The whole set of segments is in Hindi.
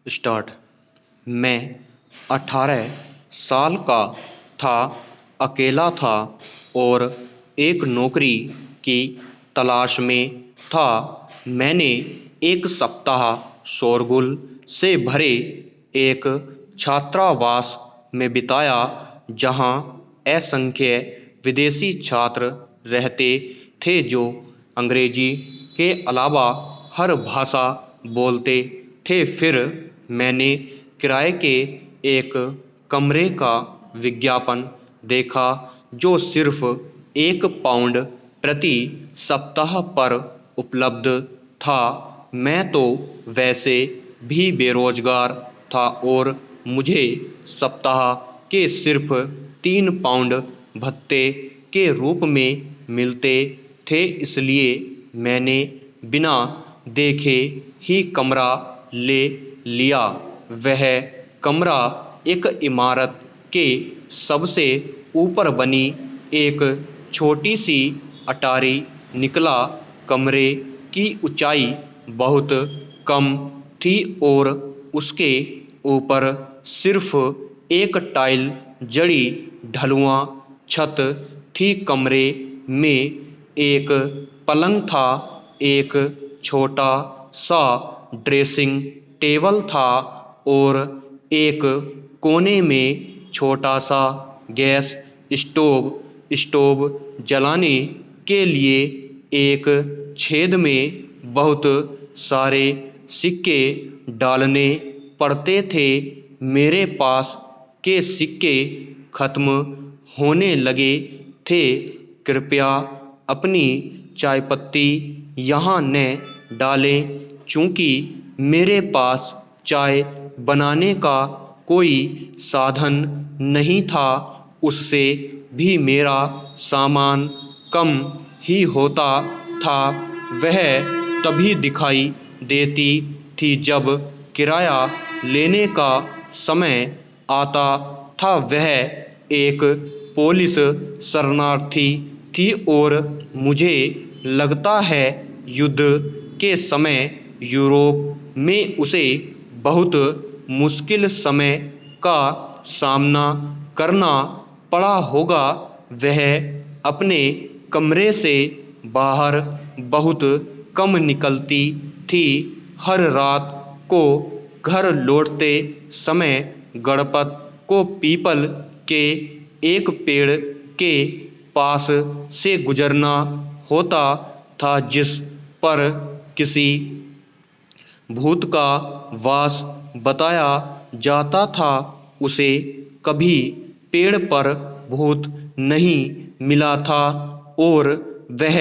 स्टार्ट। मैं 18 साल का था, अकेला था और एक नौकरी की तलाश में था। मैंने एक सप्ताह शोरगुल से भरे एक छात्रावास में बिताया, जहां असंख्य विदेशी छात्र रहते थे जो अंग्रेजी के अलावा हर भाषा बोलते थे। फिर मैंने किराए के एक कमरे का विज्ञापन देखा जो सिर्फ £1 प्रति सप्ताह पर उपलब्ध था। मैं तो वैसे भी बेरोजगार था और मुझे सप्ताह के सिर्फ £3 भत्ते के रूप में मिलते थे, इसलिए मैंने बिना देखे ही कमरा ले लिया। वह कमरा एक इमारत के सबसे ऊपर बनी एक छोटी सी अटारी निकला। कमरे की ऊंचाई बहुत कम थी और उसके ऊपर सिर्फ एक टाइल जड़ी ढलुआ छत थी। कमरे में एक पलंग था, एक छोटा सा ड्रेसिंग टेबल था और एक कोने में छोटा सा गैस स्टोव जलाने के लिए एक छेद में बहुत सारे सिक्के डालने पड़ते थे। मेरे पास के सिक्के खत्म होने लगे थे। कृपया अपनी चायपत्ती यहाँ न डालें, चूँकि मेरे पास चाय बनाने का कोई साधन नहीं था। उससे भी मेरा सामान कम ही होता था। वह तभी दिखाई देती थी जब किराया लेने का समय आता था। वह एक पोलिश शरणार्थी थी और मुझे लगता है युद्ध के समय यूरोप में उसे बहुत मुश्किल समय का सामना करना पड़ा होगा। वह अपने कमरे से बाहर बहुत कम निकलती थी। हर रात को घर लौटते समय गणपत को पीपल के एक पेड़ के पास से गुजरना होता था, जिस पर किसी भूत का वास बताया जाता था। उसे कभी पेड़ पर भूत नहीं मिला था और वह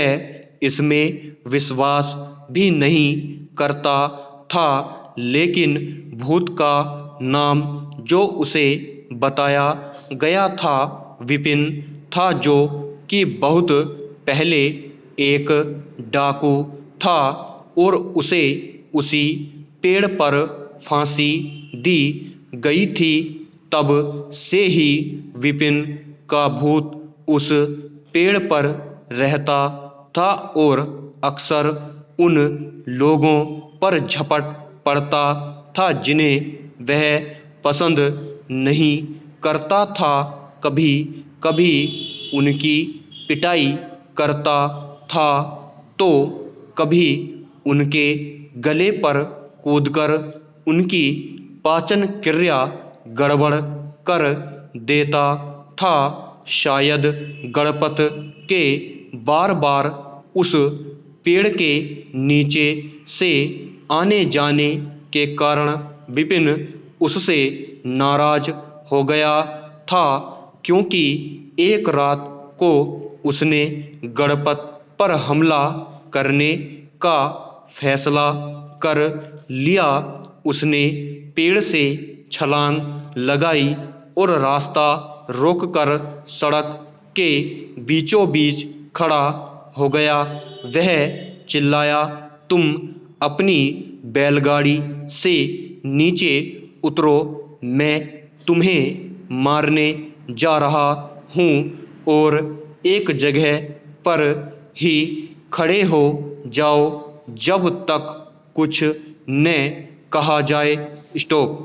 इसमें विश्वास भी नहीं करता था, लेकिन भूत का नाम जो उसे बताया गया था विपिन था, जो कि बहुत पहले एक डाकू था और उसे उसी पेड़ पर फांसी दी गई थी। तब से ही विपिन का भूत उस पेड़ पर रहता था और अक्सर उन लोगों पर झपट पड़ता था जिन्हें वह पसंद नहीं करता था। कभी कभी उनकी पिटाई करता था तो कभी उनके गले पर कूदकर उनकी पाचन क्रिया गड़बड़ कर देता था। शायद गणपत के बार बार उस पेड़ के नीचे से आने जाने के कारण विपिन उससे नाराज हो गया था, क्योंकि एक रात को उसने गणपत पर हमला करने का फैसला कर लिया। उसने पेड़ से छलांग लगाई और रास्ता रोककर सड़क के बीचों बीच खड़ा हो गया। वह चिल्लाया, तुम अपनी बैलगाड़ी से नीचे उतरो, मैं तुम्हें मारने जा रहा हूँ और एक जगह पर ही खड़े हो जाओ। जब तक कुछ न कहा जाए स्टॉप।